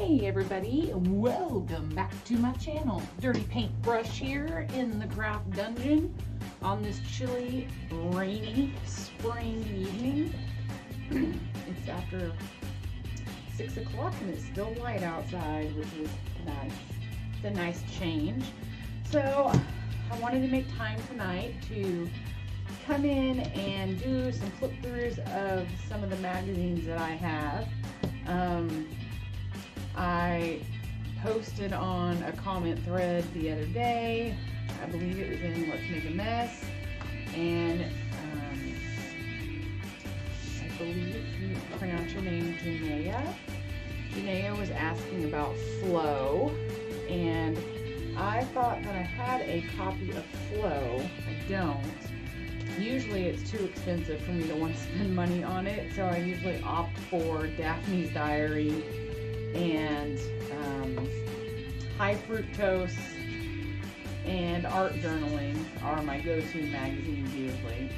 Hey everybody, welcome back to my channel. Dirty paintbrush here in the craft dungeon on this chilly, rainy spring evening. It's after 6 o'clock and it's still light outside, which is nice. It's a nice change. So I wanted to make time tonight to come in and do some flip throughs of some of the magazines that I have. I posted on a comment thread the other day. I believe it was in Let's Make a Mess, and I believe you pronounce your name Janaea. Janaea was asking about Flow, and I thought that I had a copy of Flow. I don't. Usually it's too expensive for me to want to spend money on it, so I usually opt for Daphne's Diary and High Fructose and Art Journaling are my go-to magazines usually.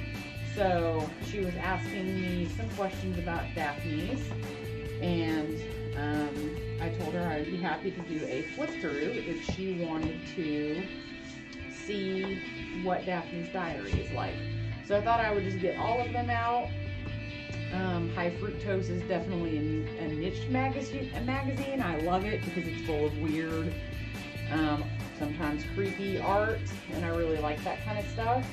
So she was asking me some questions about Daphne's, and I told her I would be happy to do a flip through if she wanted to see what Daphne's Diary is like. So I thought I would just get all of them out. High Fructose is definitely a niche magazine. I love it because it's full of weird, sometimes creepy art, and I really like that kind of stuff.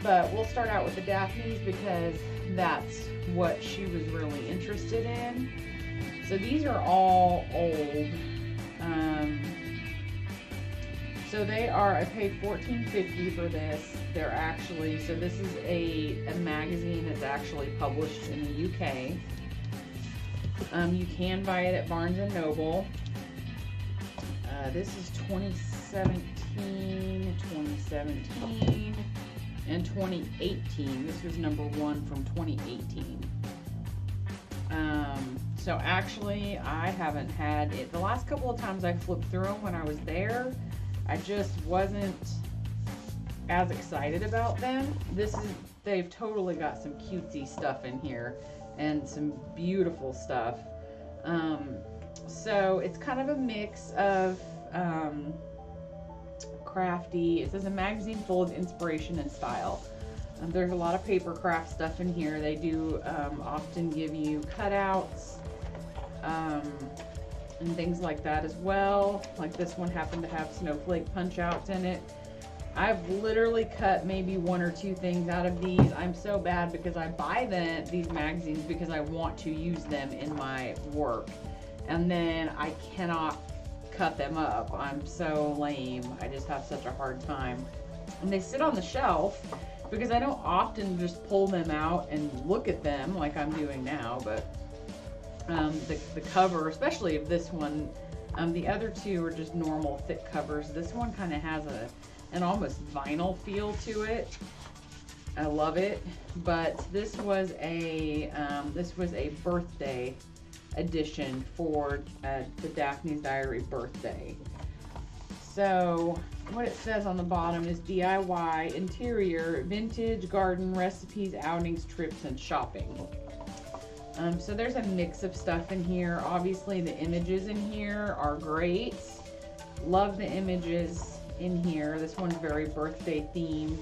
But we'll start out with the Daphne's because that's what she was really interested in. So these are all old. So they are, I paid $14.50 for this. They're actually, so this is a magazine that's actually published in the UK. You can buy it at Barnes & Noble. This is 2017, and 2018. This was #1 from 2018. So actually, I haven't had it. The last couple of times I flipped through them when I was there, I just wasn't as excited about them. They've totally got some cutesy stuff in here and some beautiful stuff. So it's kind of a mix of crafty. It says a magazine full of inspiration and style. There's a lot of paper craft stuff in here. They do often give you cutouts and things like that as well. Like this one happened to have snowflake punch outs in it. I've literally cut maybe 1 or 2 things out of these. I'm so bad because I buy these magazines because I want to use them in my work, and then I cannot cut them up. I'm so lame. I just have such a hard time. And they sit on the shelf because I don't often just pull them out and look at them like I'm doing now, but the cover, especially of this one, the other 2 are just normal thick covers. This one kind of has an almost vinyl feel to it. I love it. But this was a birthday edition for the Daphne's Diary birthday. So what it says on the bottom is DIY, interior, vintage, garden, recipes, outings, trips, and shopping. So there's a mix of stuff in here. Obviously the images in here are great. Love the images in here. This one's very birthday themed,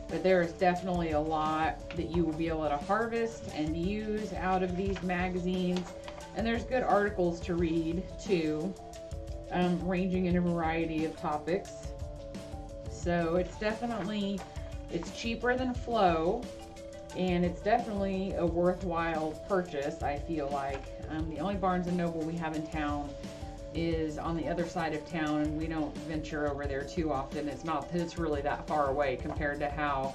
but there is definitely a lot that you will be able to harvest and use out of these magazines. And there's good articles to read too, ranging in a variety of topics. So it's cheaper than Flow, and it's definitely a worthwhile purchase, I feel like. The only Barnes & Noble we have in town is on the other side of town, and we don't venture over there too often. It's really that far away compared to how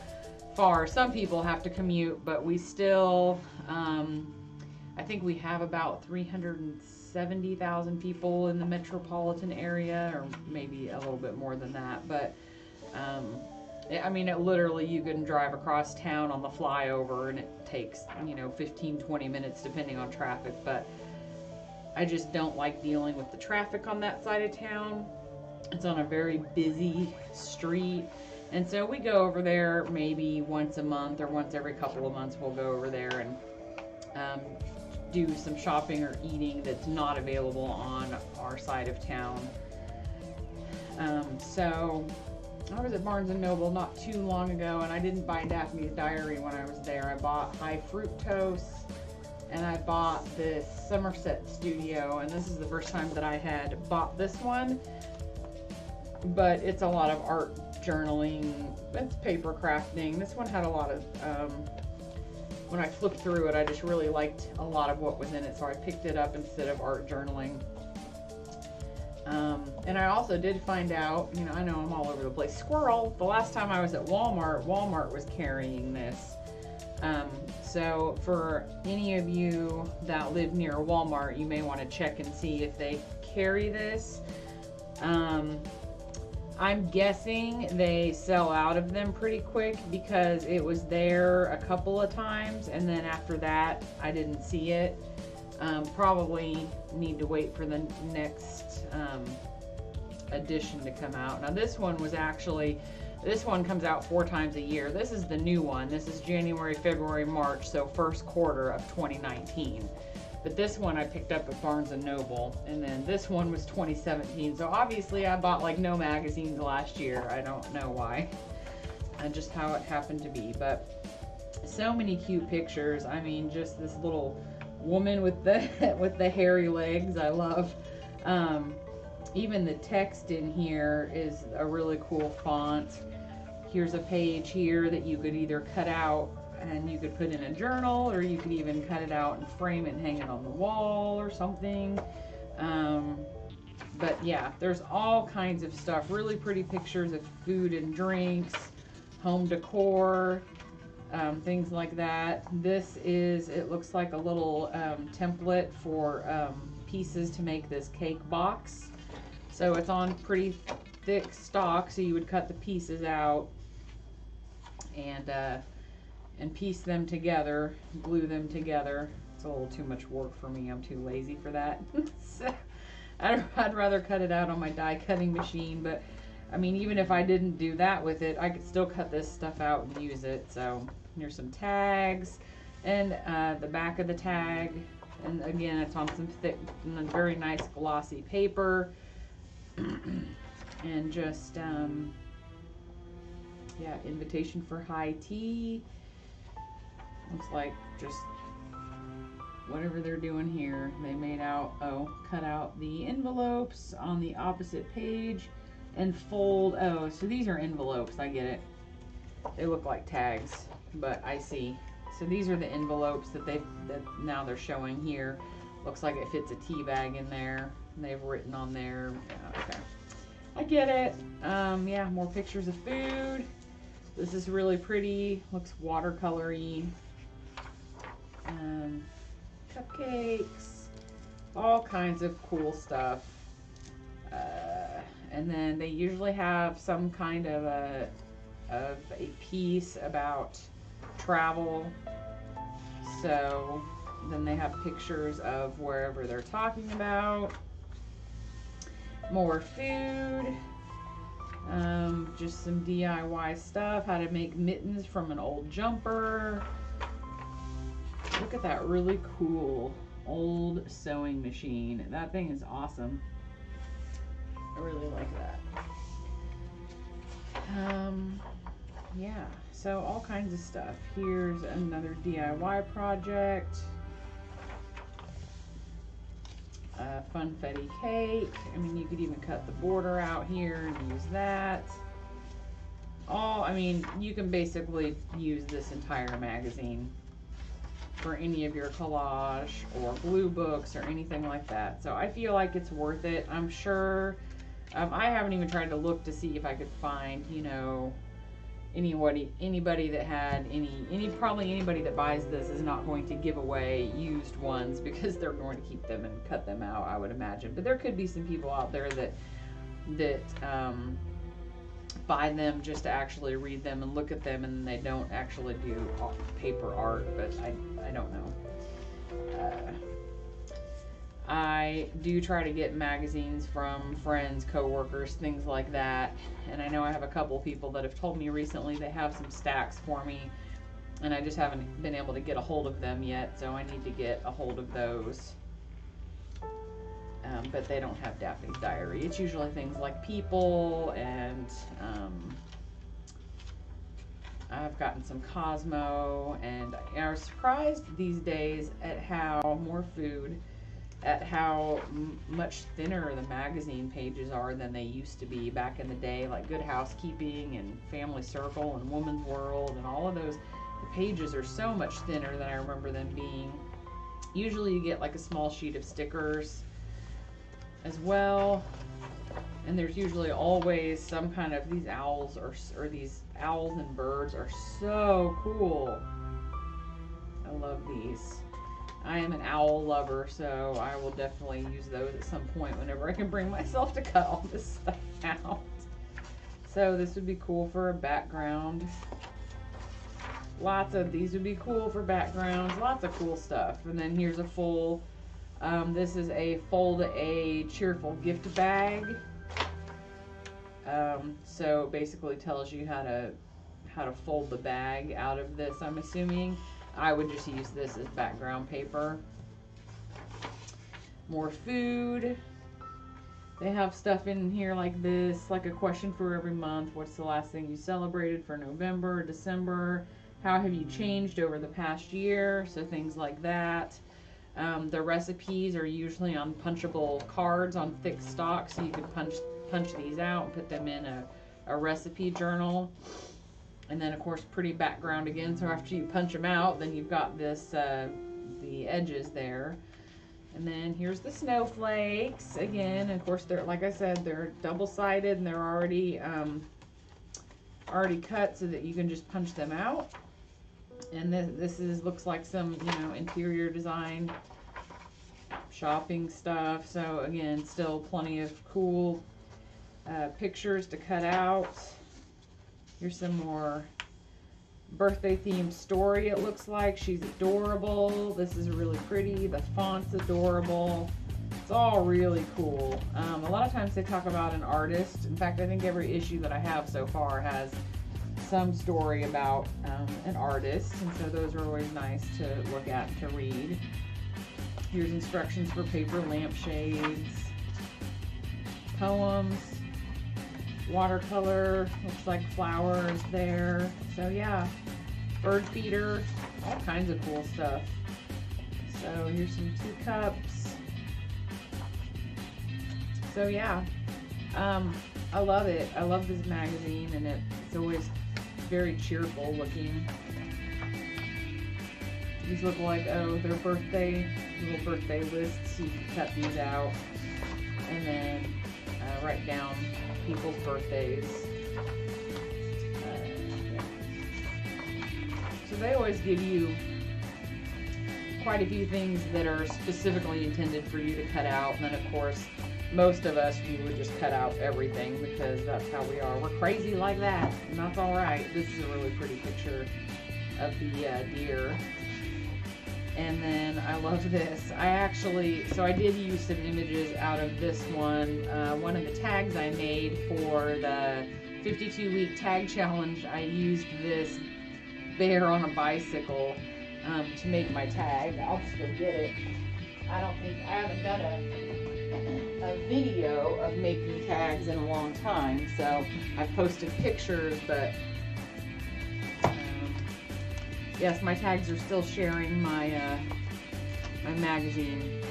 far some people have to commute, but we still, I think we have about 370,000 people in the metropolitan area, or maybe a little bit more than that, but I mean, literally you can drive across town on the flyover and it takes, 15-20 minutes depending on traffic, but I just don't like dealing with the traffic on that side of town. It's on a very busy street, and so we go over there maybe once a month or once every couple of months. We'll go over there and do some shopping or eating that's not available on our side of town. So I was at Barnes & Noble not too long ago, and I didn't buy Daphne's Diary when I was there. I bought High Fructose, and I bought this Somerset Studio, and this is the first time that I had bought this one. But it's a lot of art journaling, it's paper crafting. This one had a lot of, when I flipped through it, I just really liked a lot of what was in it, so I picked it up instead of art journaling. And I also did find out, you know, I know I'm all over the place. Squirrel, the last time I was at Walmart, Walmart was carrying this. So for any of you that live near Walmart, you may want to check and see if they carry this. I'm guessing they sell out of them pretty quick because it was there a couple of times, and then after that I didn't see it. Probably need to wait for the next edition to come out. Now this one was actually, this one comes out 4 times a year. This is the new one. This is January, February, March, so first quarter of 2019. But this one I picked up at Barnes & Noble, and then this one was 2017. So obviously I bought like no magazines last year. I don't know why. Just how it happened to be. But so many cute pictures. I mean, just this little woman with the with the hairy legs. I love. Even the text in here is a really cool font. Here's a page here that you could either cut out and you could put in a journal, or you could even cut it out and frame it and hang it on the wall or something. But yeah, there's all kinds of stuff. Really pretty pictures of food and drinks, home decor, things like that. This is, it looks like a little template for pieces to make this cake box. So it's on pretty thick stock, so you would cut the pieces out and piece them together, glue them together. It's a little too much work for me. I'm too lazy for that. So I'd rather cut it out on my die cutting machine, but I mean, even if I didn't do that with it, I could still cut this stuff out and use it. So here's some tags and the back of the tag. And again, it's on some thick, very nice glossy paper. And just, yeah, invitation for high tea. Looks like just whatever they're doing here. They made out, cut out the envelopes on the opposite page and fold. Oh, so these are envelopes. I get it. They look like tags, but I see. So these are the envelopes that now they're showing here. Looks like it fits a tea bag in there. And they've written on there. Yeah, okay. I get it. Yeah, more pictures of food. This is really pretty. Looks watercolory. Cupcakes. All kinds of cool stuff. And then they usually have some kind of a piece about travel. So then they have pictures of wherever they're talking about. More food. Just some DIY stuff. How to make mittens from an old jumper. Look at that really cool old sewing machine. That thing is awesome. I really like that. Yeah, so all kinds of stuff. Here's another DIY project. Funfetti cake. I mean, you could even cut the border out here and use that. I mean, you can basically use this entire magazine for any of your collage or glue books or anything like that. So I feel like it's worth it. I'm sure, I haven't even tried to look to see if I could find, you know, anybody that had probably anybody that buys this is not going to give away used ones because they're going to keep them and cut them out, I would imagine. But there could be some people out there that buy them just to actually read them and look at them, and they don't actually do paper art, but I don't know. I do try to get magazines from friends, coworkers, things like that. And I know I have a couple people that have told me recently they have some stacks for me and I just haven't been able to get a hold of them yet, so I need to get a hold of those. But they don't have Daphne's Diary. It's usually things like People, and I've gotten some Cosmo, and I was surprised these days at how more food, at how much thinner the magazine pages are than they used to be back in the day, like Good Housekeeping and Family Circle and Woman's World and all of those. The pages are so much thinner than I remember them being. Usually you get like a small sheet of stickers as well, and there's usually always some kind of, these owls or these owls and birds are so cool. I love these. I am an owl lover, so I will definitely use those at some point whenever I can bring myself to cut all this stuff out. So this would be cool for a background. Lots of these would be cool for backgrounds. Lots of cool stuff. And then here's a full, this is a Fold a Cheerful gift bag. So it basically tells you how to fold the bag out of this, I'm assuming. I would just use this as background paper. More food. They have stuff in here like this, like a question for every month. What's the last thing you celebrated for November, December? How have you changed over the past year? So things like that. The recipes are usually on punchable cards on thick stock, so you could punch these out and put them in a recipe journal. And then of course pretty background again, so after you punch them out, then you've got this the edges there. And then here's the snowflakes again. And of course they're, like I said, they're double-sided and they're already cut so that you can just punch them out. And this looks like some, you know, interior design shopping stuff. So again, still plenty of cool pictures to cut out. Here's some more birthday themed story. It looks like she's adorable. This is really pretty. The font's adorable. It's all really cool. A lot of times they talk about an artist. In fact, I think every issue that I have so far has some story about an artist, and so those are always nice to look at and to read. Here's instructions for paper lampshades, poems, watercolor, looks like flowers there. So yeah, bird feeder, all kinds of cool stuff. So here's some teacups. So yeah, I love it. I love this magazine, and it's always very cheerful looking. These look like, oh, they're little birthday lists. So you can cut these out and then write down people's birthdays. Yeah. So they always give you quite a few things that are specifically intended for you to cut out, and then of course most of us, we would just cut out everything because that's how we are. We're crazy like that, and that's all right. This is a really pretty picture of the deer. And then I love this. So I did use some images out of this one. One of the tags I made for the 52-week tag challenge, I used this bear on a bicycle to make my tag. I'll just go get it. I haven't done a video of making tags in a long time, so I've posted pictures, but yes, my tags are still sharing my my magazine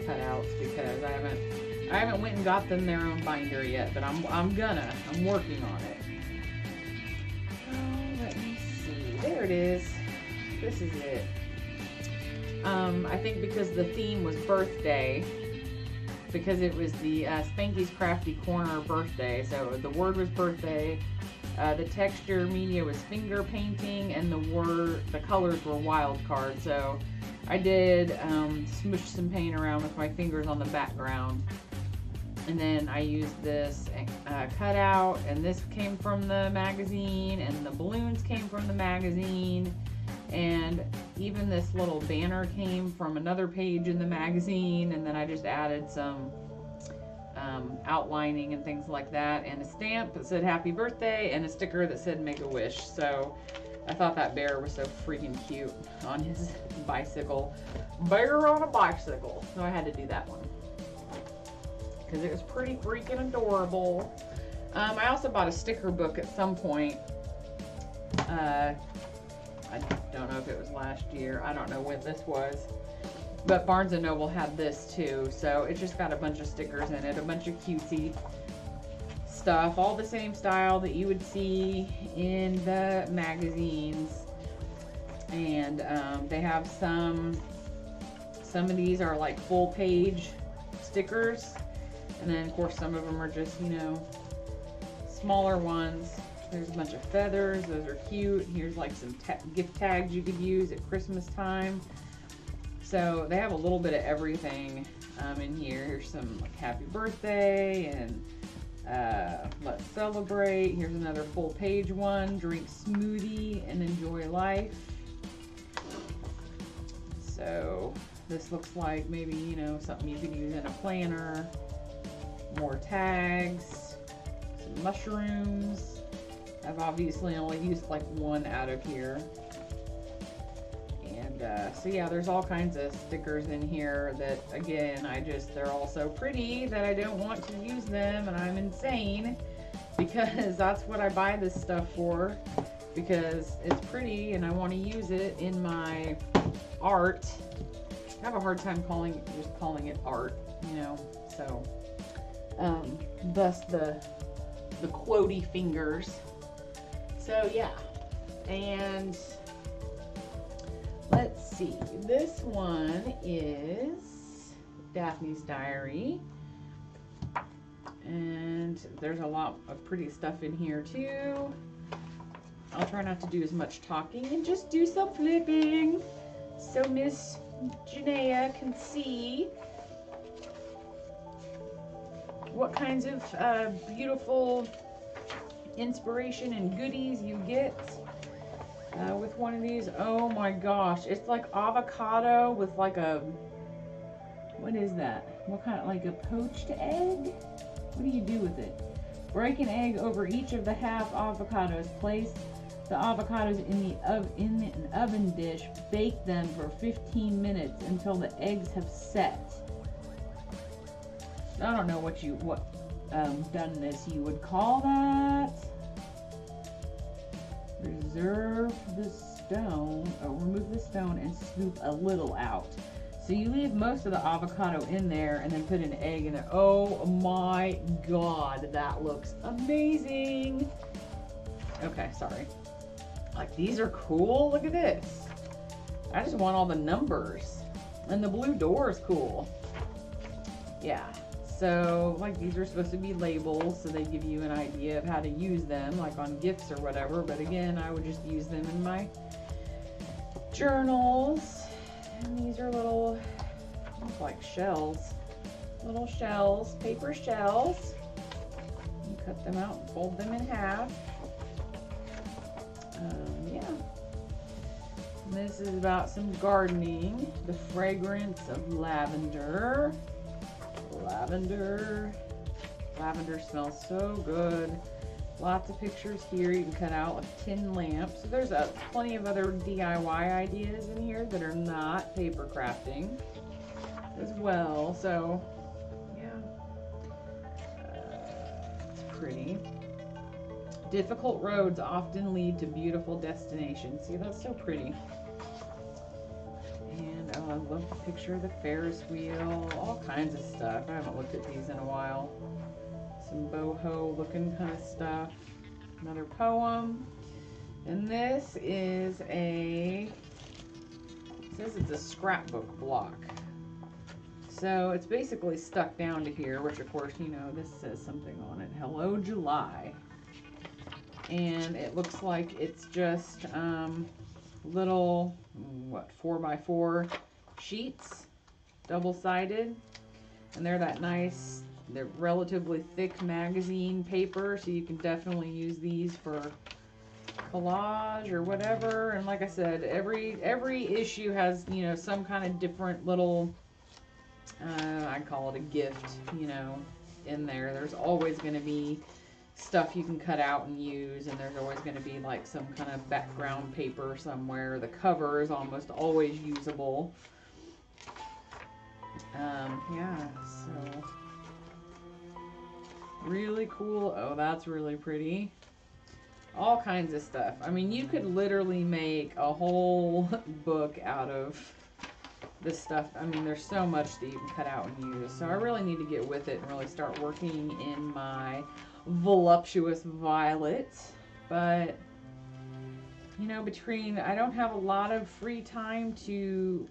cutouts because I haven't went and got them their own binder yet, but I'm working on it. Oh, let me see. There it is. This is it. I think because the theme was birthday, because it was the Spanky's Crafty Corner birthday, so the word was birthday. The texture media was finger painting, and the colors were wild card. So I did smoosh some paint around with my fingers on the background, and then I used this cutout, and this came from the magazine, and the balloons came from the magazine, and even this little banner came from another page in the magazine, and then I just added some outlining and things like that, and a stamp that said happy birthday, and a sticker that said make a wish. So I thought that bear was so freaking cute on his bicycle. Bear on a bicycle. So I had to do that one. Because it was pretty freaking adorable. I also bought a sticker book at some point. I don't know if it was last year. I don't know when this was. But Barnes & Noble had this too. So it just got a bunch of stickers in it. A bunch of cutesy stuff. All the same style that you would see in the magazines. And they have some of these are like full page stickers. And then of course some of them are just, you know, smaller ones. There's a bunch of feathers. Those are cute. Here's like some gift tags you could use at Christmas time. So they have a little bit of everything in here. Here's some like happy birthday and let's celebrate. Here's another full page one. Drink smoothie and enjoy life. So this looks like maybe, you know, something you could use in a planner. More tags. Some mushrooms. I've obviously only used like one out of here. And so yeah, there's all kinds of stickers in here that, again, they're all so pretty that I don't want to use them, and I'm insane because that's what I buy this stuff for, because it's pretty and I want to use it in my art. I have a hard time just calling it art, you know, so thus the quotey fingers. So yeah, and let's see, this one is Daphne's Diary, and there's a lot of pretty stuff in here too. I'll try not to do as much talking and just do some flipping so Miss Janaea can see what kinds of beautiful inspiration and goodies you get with one of these. Oh my gosh, it's like avocado with like a, what is that? What kind of, like a poached egg? What do you do with it? Break an egg over each of the half avocados. Place the avocados in an oven dish. Bake them for 15 minutes until the eggs have set. I don't know what doneness you would call that. Remove the stone and scoop a little out. So you leave most of the avocado in there and then put an egg in there. Oh my god, that looks amazing. Okay, sorry. Like, these are cool. Look at this. I just want all the numbers. And the blue door is cool. Yeah. So, like, these are supposed to be labels, so they give you an idea of how to use them, like on gifts or whatever. But again, I would just use them in my journals. And these are little, look like shells. Little shells, paper shells. You cut them out and fold them in half. Yeah. And this is about some gardening. The fragrance of lavender. Lavender smells so good. Lots of pictures here. You can cut out a tin lamp. So there's plenty of other DIY ideas in here that are not paper crafting as well. So yeah, it's pretty. Difficult roads often lead to beautiful destinations. See, that's so pretty. And oh, I love the picture of the Ferris wheel. All kinds of stuff. I haven't looked at these in a while. Some boho looking kind of stuff. Another poem. And this is it says it's a scrapbook block. So it's basically stuck down to here, which of course, you know, this says something on it. Hello, July. And it looks like it's just little, 4x4 sheets, double-sided. And they're that nice, they're relatively thick magazine paper, so you can definitely use these for collage or whatever. And like I said, every issue has, you know, some kind of different little, I call it a gift, you know, in there. There's always going to be stuff you can cut out and use, and there's always going to be like some kind of background paper somewhere. The cover is almost always usable. Yeah, so really cool. Oh, that's really pretty. All kinds of stuff. I mean, you could literally make a whole book out of this stuff. I mean, there's so much that you can cut out and use. So I really need to get with it and really start working in my voluptuous violet. But, you know, I don't have a lot of free time to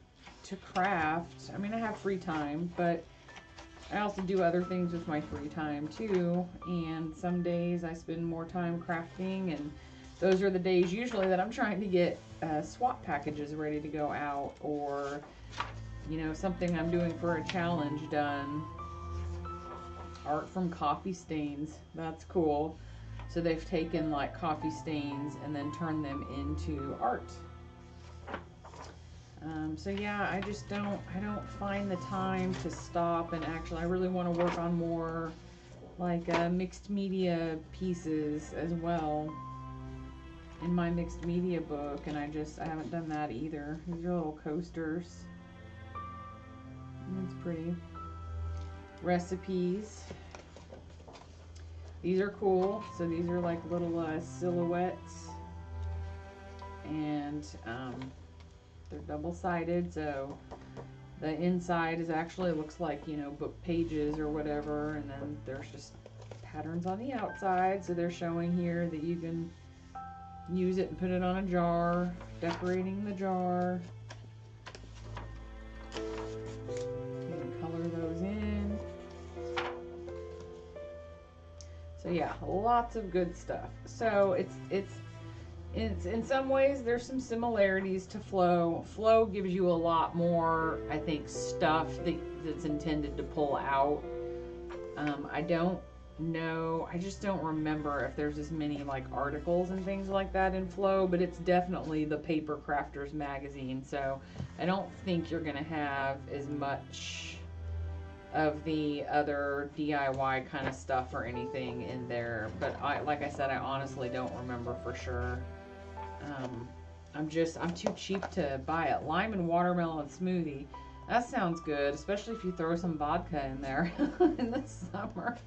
craft. I mean, I have free time, but I also do other things with my free time too, and some days I spend more time crafting, and those are the days usually that I'm trying to get swap packages ready to go out, or, you know, something I'm doing for a challenge done. Art from coffee stains. That's cool. So they've taken like coffee stains and then turned them into art. So yeah, I don't find the time to stop, and actually I really want to work on more like mixed media pieces as well in my mixed media book, and I haven't done that either. These are little coasters. It's pretty. Recipes. These are cool. So these are like little silhouettes, and they're double-sided, so the inside is actually looks like, you know, book pages or whatever, and then there's just patterns on the outside. So they're showing here that you can use it and put it on a jar, decorating the jar. You can color those in. So yeah, lots of good stuff. So it's in some ways there's some similarities to Flow. Flow gives you a lot more, I think, stuff that's intended to pull out. I don't know, I just don't remember if there's as many like articles and things like that in Flow, but it's definitely the Paper Crafters magazine, so I don't think you're gonna have as much of the other DIY kind of stuff or anything in there. But like I said, I honestly don't remember for sure. I'm too cheap to buy it. Lime and watermelon smoothie. That sounds good, especially if you throw some vodka in there in the summer.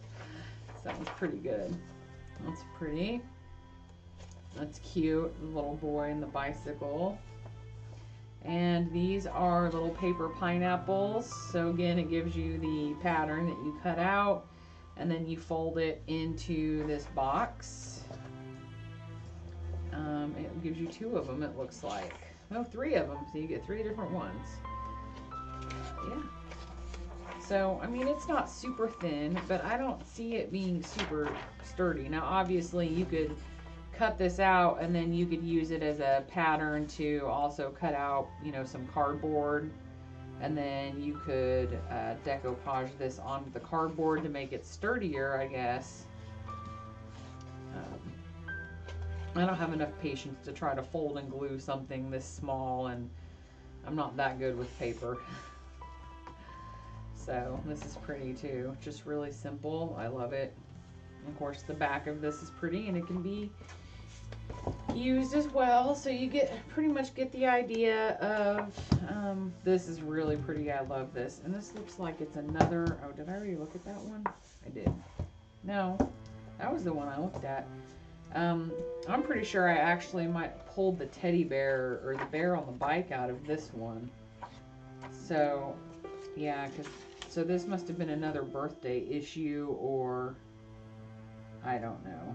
Sounds pretty good. That's pretty. That's cute. The little boy and the bicycle. And these are little paper pineapples. So again, it gives you the pattern that you cut out, and then you fold it into this box. It gives you 2 of them, it looks like. No, 3 of them, so you get 3 different ones. Yeah. So, I mean, it's not super thin, but I don't see it being super sturdy. Now, obviously, you could cut this out, and then you could use it as a pattern to also cut out, you know, some cardboard. And then you could decoupage this onto the cardboard to make it sturdier, I guess. I don't have enough patience to try to fold and glue something this small, and I'm not that good with paper. So this is pretty too, just really simple. I love it. Of course, the back of this is pretty, and it can be used as well, so you pretty much get the idea of this is really pretty. I love this, and this looks like it's another. Oh, did I already look at that one? I did. No, that was the one I looked at. I'm pretty sure I actually might have pulled the teddy bear or the bear on the bike out of this one. So yeah, so this must have been another birthday issue, or I don't know.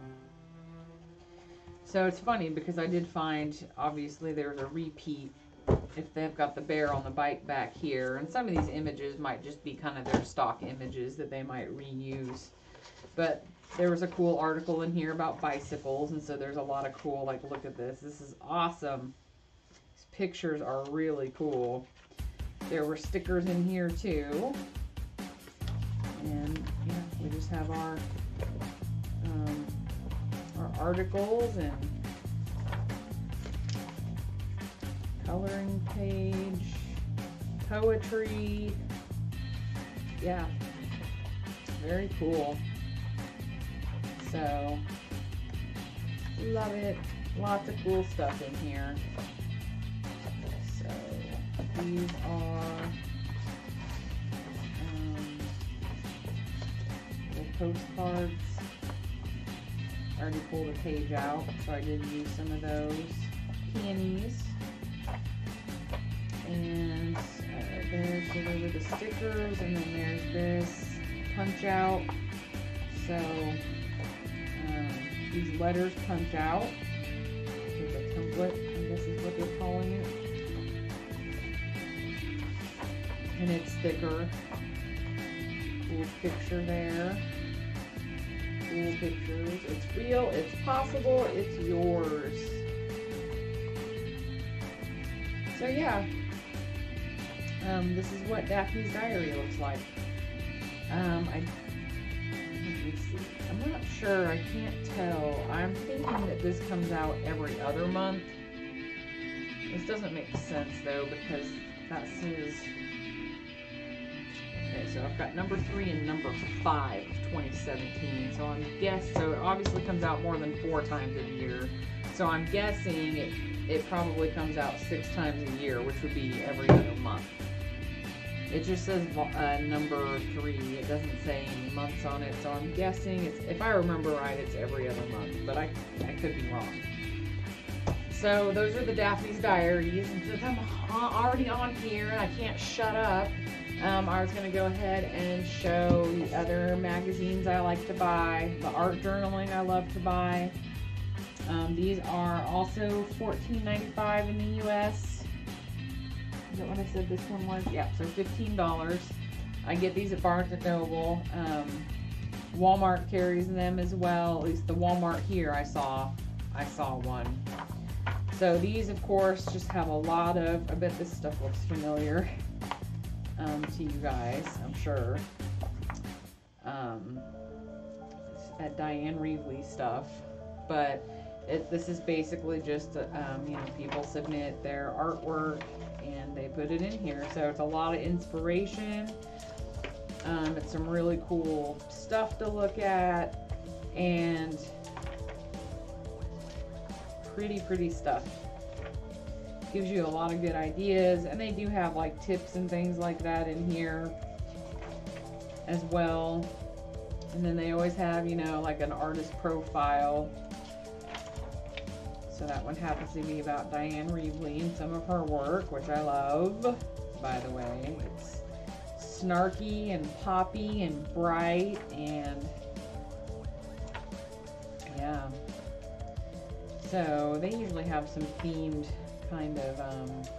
So it's funny because I did find, obviously there's a repeat if they've got the bear on the bike back here, and some of these images might just be kind of their stock images that they might reuse. But there was a cool article in here about bicycles, and so there's a lot of cool, like, look at this. This is awesome. These pictures are really cool. There were stickers in here too. And yeah, we just have our articles and coloring page, poetry. Yeah, very cool. So, love it. Lots of cool stuff in here. So, these are little postcards. I already pulled a page out, so I did use some of those. Peonies. And there were the stickers, and then there's this punch out. So these letters punch out. There's a template, I guess is what they're calling it. And it's thicker. Cool picture there. Cool pictures. It's real, it's possible, it's yours. So yeah. This is what Daphne's Diary looks like. Let me see. I'm not sure. I can't tell. I'm thinking that this comes out every other month. This doesn't make sense though, because that says. Okay, so I've got number 3 and number 5 of 2017. So I'm guessing. So it obviously comes out more than 4 times a year. So I'm guessing it probably comes out 6 times a year, which would be every other month. It just says number 3. It doesn't say any months on it, so I'm guessing it's, if I remember right, it's every other month, but I could be wrong. So those are the Daphne's Diaries, and since I'm already on here and I can't shut up, I was going to go ahead and show the other magazines I like to buy, the art journaling I love to buy. These are also $14.95 in the US. Is that what I said this one was? Yeah, so $15. I get these at Barnes & Noble. Walmart carries them as well. At least the Walmart here I saw one. So these, of course, just have a lot of, I bet this stuff looks familiar to you guys, I'm sure. That Diane Reevely stuff. But this is basically just, you know, people submit their artwork and they put it in here. So it's a lot of inspiration. It's some really cool stuff to look at, and pretty stuff. Gives you a lot of good ideas, and they do have like tips and things like that in here as well. And then they always have, you know, like an artist profile. So that one happens to be about Diane Reevely and some of her work, which I love, by the way. It's snarky and poppy and bright, and yeah. So they usually have some themed kind of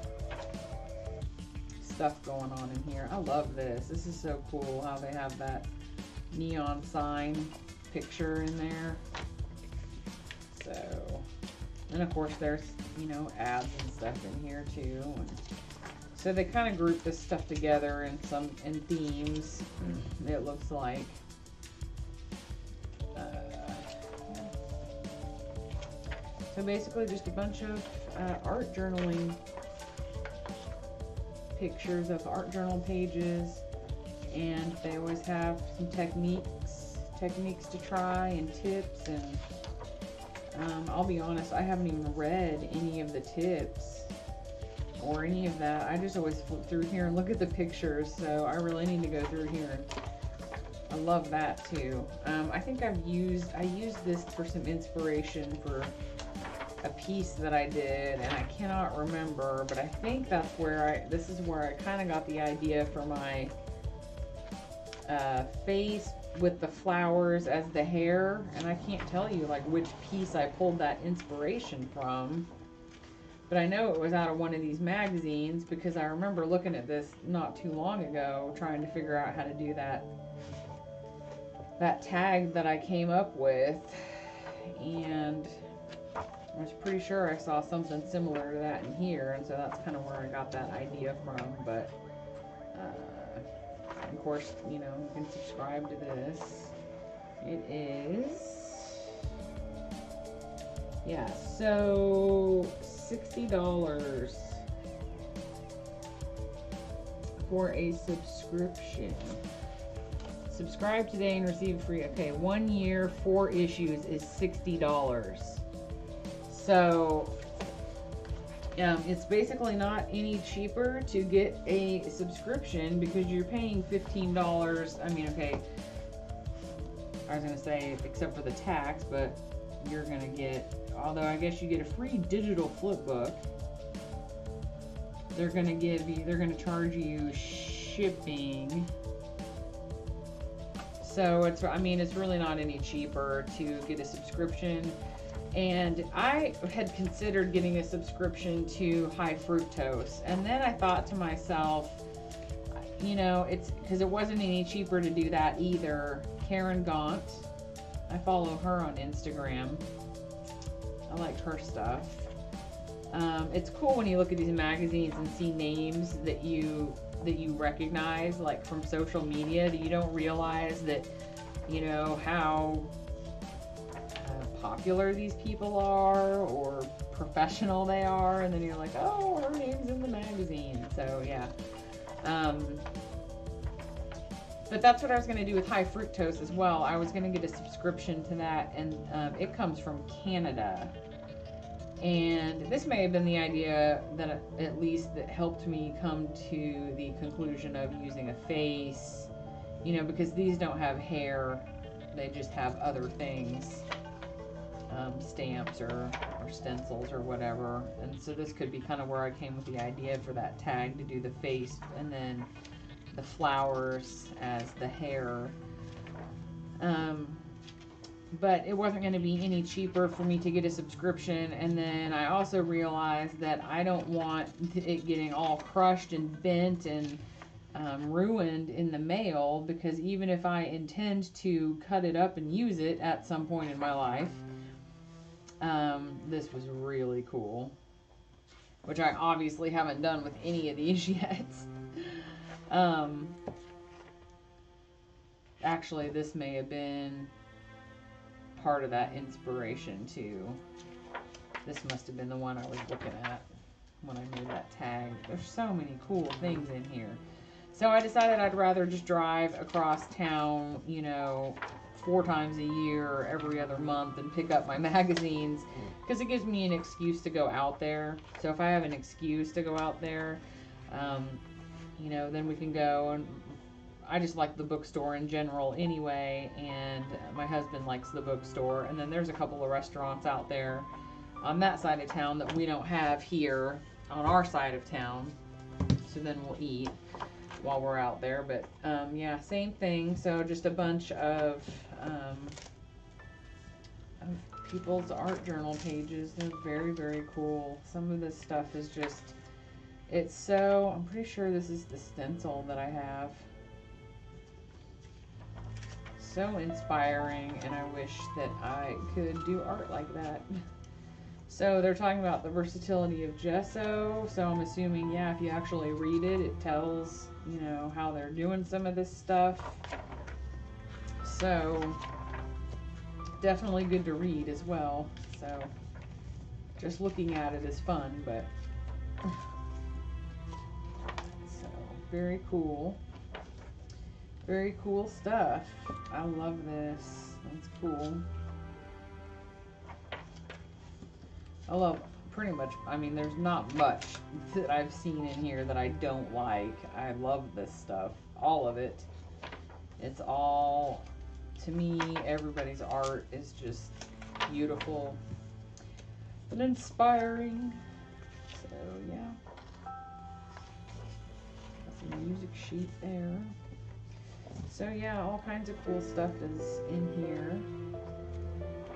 stuff going on in here. I love this. This is so cool how they have that neon sign picture in there. So, and of course there's, you know, ads and stuff in here too. And so they kind of group this stuff together in themes, it looks like. So basically just a bunch of art journaling pictures of art journal pages, and they always have some techniques to try and tips, and I'll be honest, I haven't even read any of the tips or any of that. I just always flip through here and look at the pictures, so I really need to go through here. I love that too. I think I used this for some inspiration for a piece that I did, and I cannot remember, but I think that's where this is where I kind of got the idea for my face with the flowers as the hair, and I can't tell you like which piece I pulled that inspiration from, but I know it was out of one of these magazines because I remember looking at this not too long ago trying to figure out how to do that tag that I came up with, and I was pretty sure I saw something similar to that in here, and so that's kind of where I got that idea from. But of course, you know, you can subscribe to this. It is, yeah, so $60 for a subscription. Subscribe today and receive free. Okay, 1 year, 4 issues is $60. So it's basically not any cheaper to get a subscription because you're paying $15. I mean, okay, I was gonna say except for the tax, but you're gonna get, although I guess you get a free digital flip book. They're gonna charge you shipping. So it's, I mean, it's really not any cheaper to get a subscription. And I had considered getting a subscription to High Fructose, and then I thought to myself, you know, it's because it wasn't any cheaper to do that either. Karen Gaunt, I follow her on Instagram. I like her stuff. It's cool when you look at these magazines and see names that you recognize, like from social media, that you don't realize that, you know, how popular these people are or professional they are, and then you're like, oh, her name's in the magazine. So yeah, but that's what I was going to do with High Fructose as well. I was going to get a subscription to that, and it comes from Canada. And this may have been the idea that at least that helped me come to the conclusion of using a face, you know, because these don't have hair, they just have other things, stamps or stencils or whatever. And so this could be kind of where I came with the idea for that tag to do the face and then the flowers as the hair. But it wasn't going to be any cheaper for me to get a subscription. And then I also realized that I don't want it getting all crushed and bent and ruined in the mail, because even if I intend to cut it up and use it at some point in my life, this was really cool, which I obviously haven't done with any of these yet. Actually, this may have been part of that inspiration too. This must have been the one I was looking at when I made that tag. There's so many cool things in here. So I decided I'd rather just drive across town, you know, 4 times a year, every other month, and pick up my magazines, because it gives me an excuse to go out there. So if I have an excuse to go out there, you know, then we can go. And I just like the bookstore in general anyway, and my husband likes the bookstore. And then there's a couple of restaurants out there on that side of town that we don't have here on our side of town. So then we'll eat while we're out there. But yeah, same thing. So just a bunch of people's art journal pages. They're very, very cool. Some of this stuff is just, it's so, I'm pretty sure this is the stencil that I have. So inspiring, and I wish that I could do art like that. So they're talking about the versatility of gesso. So I'm assuming, yeah, if you actually read it, it tells, you know, how they're doing some of this stuff. So definitely good to read as well. So just looking at it is fun, but so very cool. Very cool stuff. I love this. That's cool. I love pretty much, I mean, there's not much that I've seen in here that I don't like. I love this stuff. All of it. It's all, to me, everybody's art is just beautiful and inspiring. So, yeah. Got some music sheet there. So yeah, all kinds of cool stuff is in here.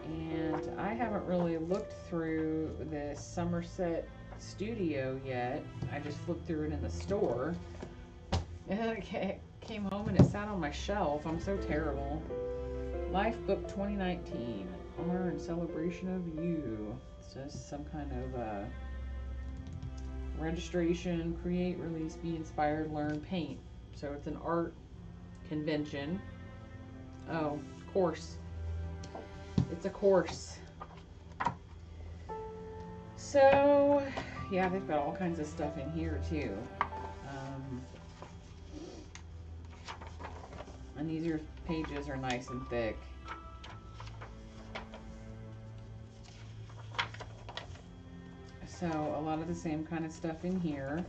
And I haven't really looked through the Somerset Studio yet. I just flipped through it in the store. And then it came home and it sat on my shelf. I'm so terrible. Life Book 2019. Honor and Celebration of You. It's just some kind of registration, create, release, be inspired, learn, paint. So it's an art convention. Oh, course. It's a course. So, yeah, they've got all kinds of stuff in here too. And these pages are nice and thick. So a lot of the same kind of stuff in here.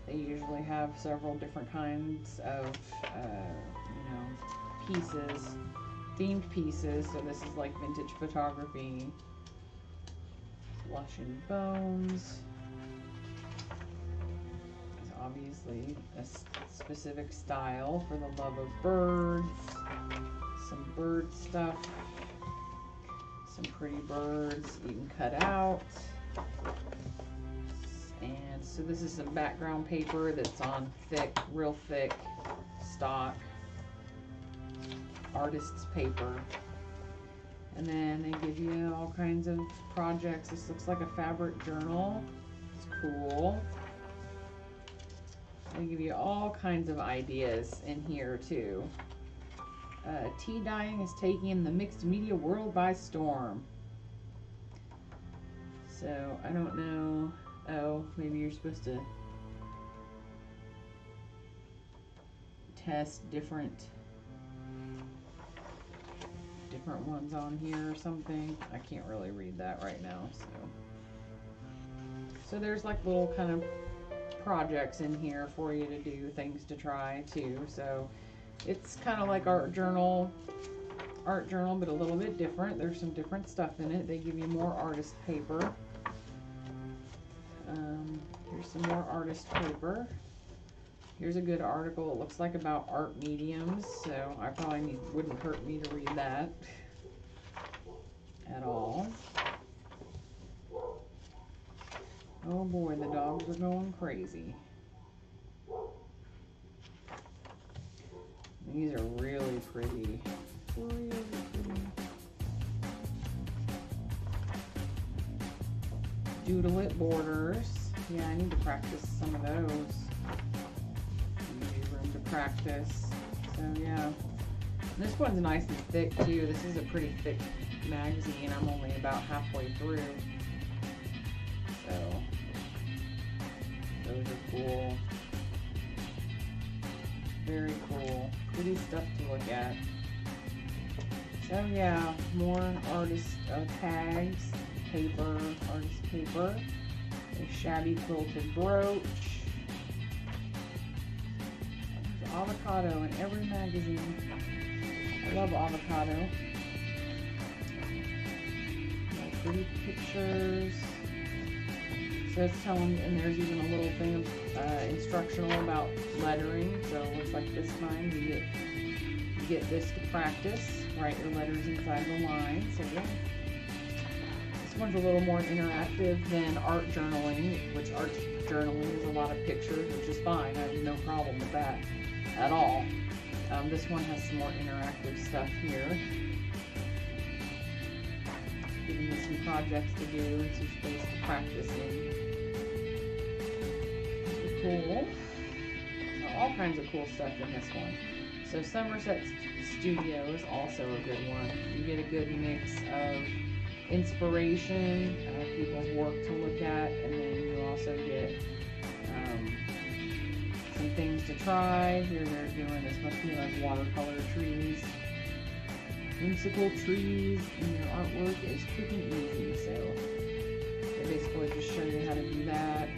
They usually have several different kinds of, you know, pieces, themed pieces. So this is like vintage photography, Flesh and Bones. It's obviously a specific style for the love of birds. Some bird stuff, some pretty birds you can cut out. And so this is some background paper that's on thick, real thick stock artist's paper. And then they give you all kinds of projects. This looks like a fabric journal. It's cool. They give you all kinds of ideas in here too. Tea dyeing is taking the mixed media world by storm. So I don't know. Oh, maybe you're supposed to test different ones on here or something. I can't really read that right now. So there's like little kind of projects in here for you to do, things to try too. So it's kind of like art journal, but a little bit different. There's some different stuff in it. They give you more artist paper. Here's some more artist paper. Here's a good article. It looks like about art mediums, so I probably wouldn't hurt me to read that at all. Oh boy, the dogs are going crazy. These are really pretty. Really pretty. Doodle It borders. Yeah, I need to practice some of those. Room to practice. So yeah. This one's nice and thick too. This is a pretty thick magazine. I'm only about halfway through. So those are cool. Very cool. Pretty stuff to look at. So yeah, more artist tags, paper, artist paper. A shabby quilted brooch. There's avocado in every magazine. I love avocado. More pretty pictures. So it's telling you, and there's even a little thing of instructional about lettering. So it looks like this time you get this to practice. Write your letters inside the line. So yeah. This one's a little more interactive than art journaling, which art journaling is a lot of pictures, which is fine. I have no problem with that at all. This one has some more interactive stuff here. Giving you some projects to do and some space to practice in. Cool. So all kinds of cool stuff in this one. So Somerset Studio is also a good one. You get a good mix of inspiration, people's work to look at, and then you also get some things to try. Here they're doing, this must be like watercolor trees, whimsical trees, and your artwork is quick and easy. So they basically just show you how to do that.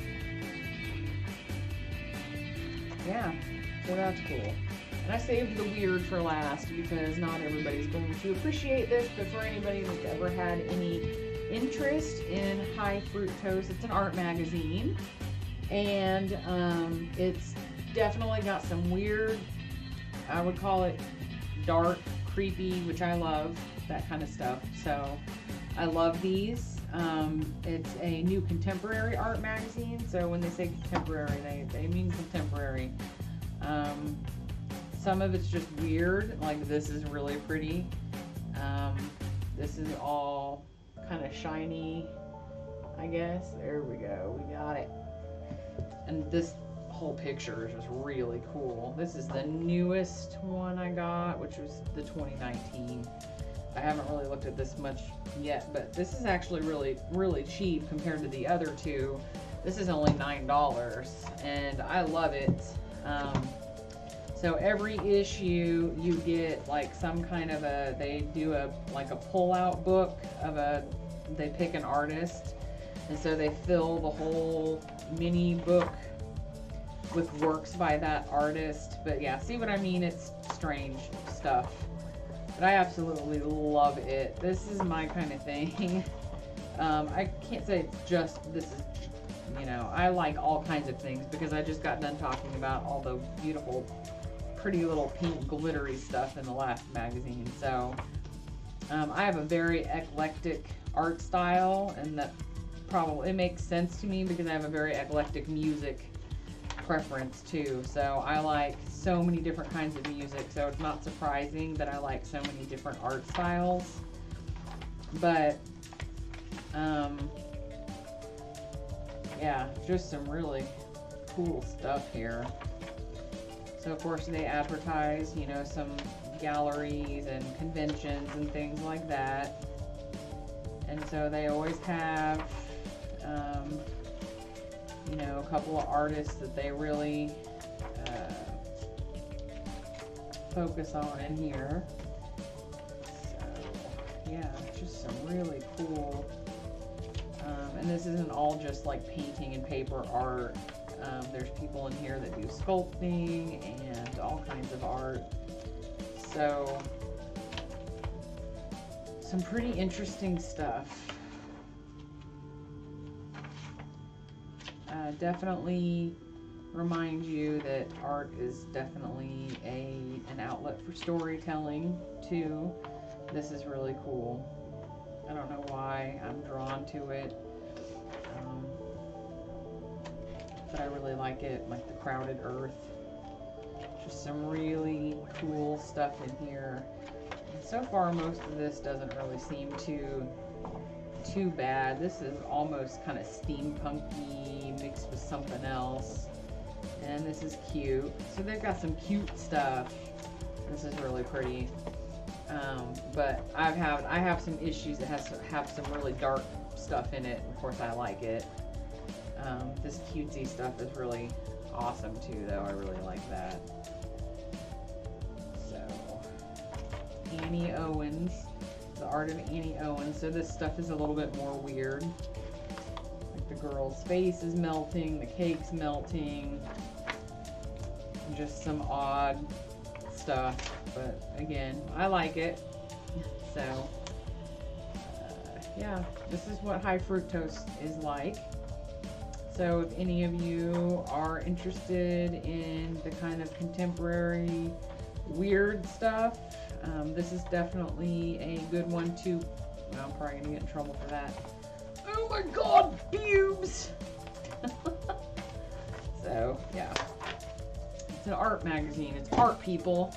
Yeah, so that's cool. And I saved the weird for last because not everybody's going to appreciate this, but for anybody that's ever had any interest in high fructose, it's an art magazine, and it's definitely got some weird, I would call it dark, creepy, which I love, that kind of stuff. So I love these. It's a new contemporary art magazine, so when they say contemporary, they mean contemporary. Some of it's just weird, like this is really pretty. This is all kind of shiny, I guess. There we go, we got it. And this whole picture is just really cool. This is the newest one I got, which was the 2019. I haven't really looked at this much yet, but this is actually really cheap compared to the other two. This is only $9, and I love it. So every issue you get like some kind of they do like a pull-out book of they pick an artist, and so they fill the whole mini book with works by that artist. But yeah, see what I mean? It's strange stuff, but I absolutely love it. This is my kind of thing. I can't say it's just, this is, you know, I like all kinds of things because I just got done talking about all the beautiful, pretty little pink glittery stuff in the last magazine. So I have a very eclectic art style, and that probably, it makes sense to me because I have a very eclectic music preference too. So I like so many different kinds of music, so it's not surprising that I like so many different art styles. But yeah, just some really cool stuff here. So of course they advertise, you know, some galleries and conventions and things like that. And so they always have, you know, a couple of artists that they really focus on in here. So yeah, just some really cool. And this isn't all just like painting and paper art. There's people in here that do sculpting and all kinds of art. So some pretty interesting stuff. Definitely remind you that art is definitely an outlet for storytelling too. This is really cool. I don't know why I'm drawn to it, but I really like it, like the Crowded Earth. Just some really cool stuff in here. And so far, most of this doesn't really seem too bad. This is almost kind of steampunky mixed with something else. And this is cute. So they've got some cute stuff. This is really pretty. But I have some issues that have some really dark stuff in it. Of course, I like it. This cutesy stuff is really awesome too, though. I really like that. So, Annie Owens, the art of Annie Owens. So this stuff is a little bit more weird. Like the girl's face is melting, the cake's melting, just some odd stuff. But again, I like it. So yeah, this is what high fructose is like. So if any of you are interested in the kind of contemporary weird stuff, this is definitely a good one to, well, I'm probably gonna get in trouble for that. Oh my god, pubes! So yeah, it's an art magazine. It's art, people.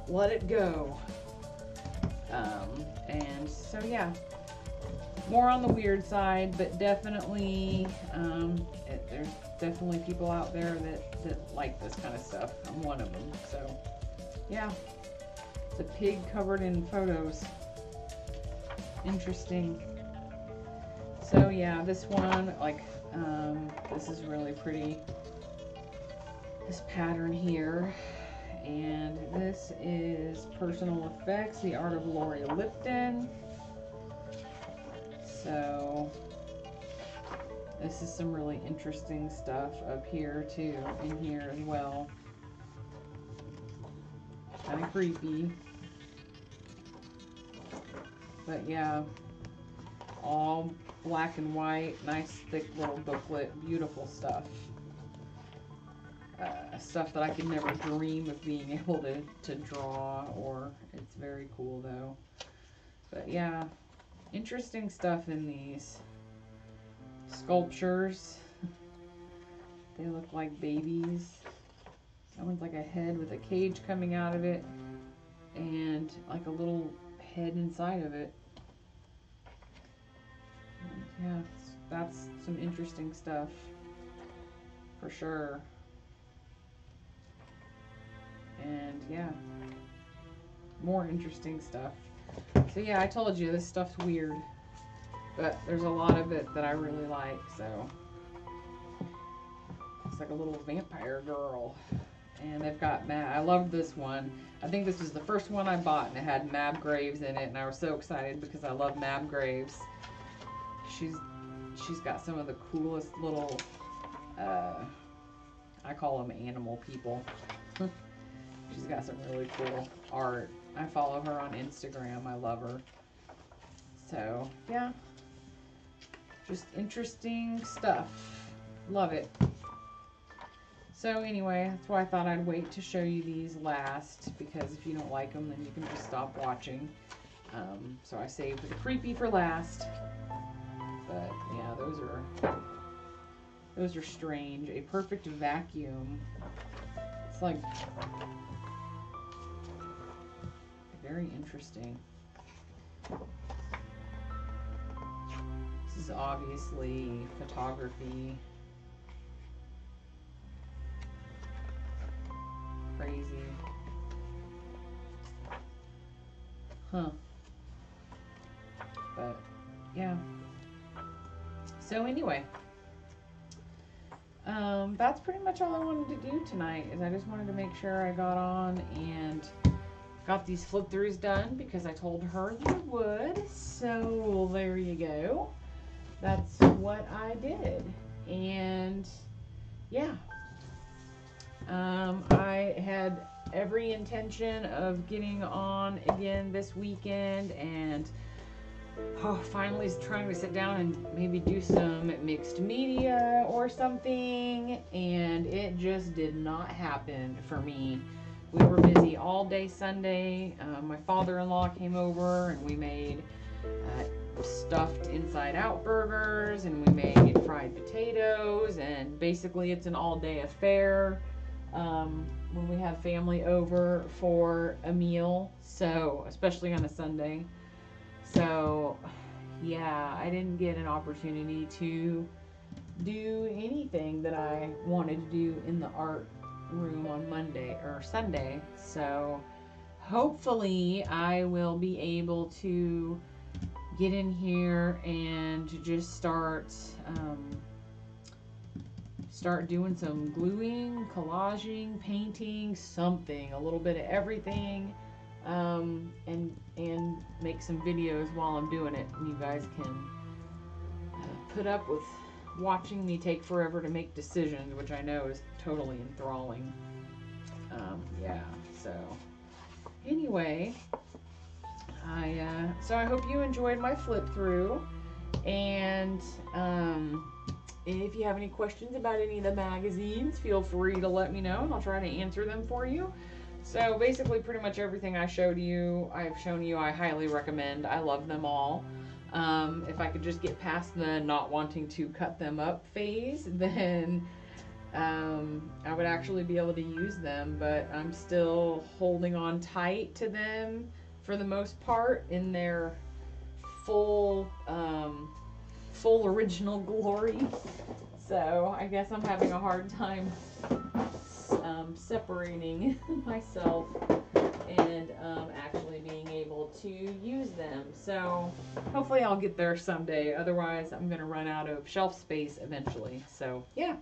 Let it go. And so yeah, more on the weird side, but definitely there's definitely people out there that like this kind of stuff. I'm one of them. So yeah, it's a pig covered in photos. Interesting. So yeah, this one, like this is really pretty, this pattern here. And this is Personal Effects, the art of Lori Lipton. So this is some really interesting stuff up here too, in here as well. Kind of creepy. But yeah, all black and white, nice thick little booklet, beautiful stuff. Stuff that I could never dream of being able to draw, or it's very cool though. But yeah, interesting stuff in these sculptures. They look like babies. That one's like a head with a cage coming out of it and like a little head inside of it. And yeah, that's some interesting stuff for sure. And yeah, more interesting stuff. So yeah, I told you this stuff's weird, but there's a lot of it that I really like. So it's like a little vampire girl. And they've got I love this one. I think this was the first one I bought, and it had Mab Graves in it, and I was so excited because I love Mab Graves. She's got some of the coolest little, I call them animal people. She's got some really cool art. I follow her on Instagram. I love her. So, yeah. Just interesting stuff. Love it. So anyway, that's why I thought I'd wait to show you these last, because if you don't like them, then you can just stop watching. So I saved the creepy for last. But yeah, those are strange. A perfect vacuum. It's like very interesting. This is obviously photography. Crazy. Huh. But yeah. So anyway, that's pretty much all I wanted to do tonight. Is I just wanted to make sure I got on and got these flip throughs done because I told her you would. So there you go. That's what I did. And yeah. I had every intention of getting on again this weekend, and finally trying to sit down and maybe do some mixed media or something, and it just did not happen for me. We were busy all day Sunday. My father-in-law came over and we made stuffed inside-out burgers, and we made fried potatoes, and basically it's an all-day affair when we have family over for a meal, so especially on a Sunday. So yeah, I didn't get an opportunity to do anything that I wanted to do in the art room on Monday or Sunday. So hopefully I will be able to get in here and just start doing some gluing, collaging, painting, something, a little bit of everything, and make some videos while I'm doing it. And you guys can put up with watching me take forever to make decisions, which I know is totally enthralling. Yeah, so anyway, so I hope you enjoyed my flip through, and if you have any questions about any of the magazines, feel free to let me know and I'll try to answer them for you. So basically pretty much everything I've shown you, I highly recommend. I love them all. If I could just get past the not wanting to cut them up phase, then I would actually be able to use them, but I'm still holding on tight to them for the most part in their full original glory. So I guess I'm having a hard time separating myself and actually being able to use them. So hopefully I'll get there someday. Otherwise I'm going to run out of shelf space eventually. So yeah,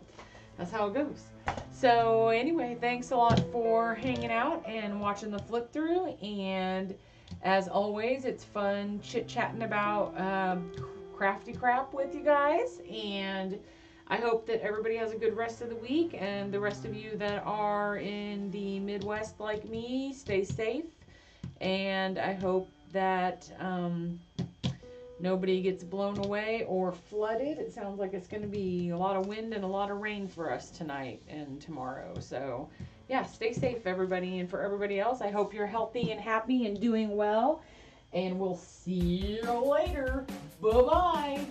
that's how it goes. So anyway, thanks a lot for hanging out and watching the flip through. And as always, it's fun chit-chatting about crafty crap with you guys, and I hope that everybody has a good rest of the week, and the rest of you that are in the Midwest like me, stay safe, and I hope that nobody gets blown away or flooded. It sounds like it's going to be a lot of wind and a lot of rain for us tonight and tomorrow. So yeah, stay safe everybody, and for everybody else, I hope you're healthy and happy and doing well. And we'll see you later. Bye-bye.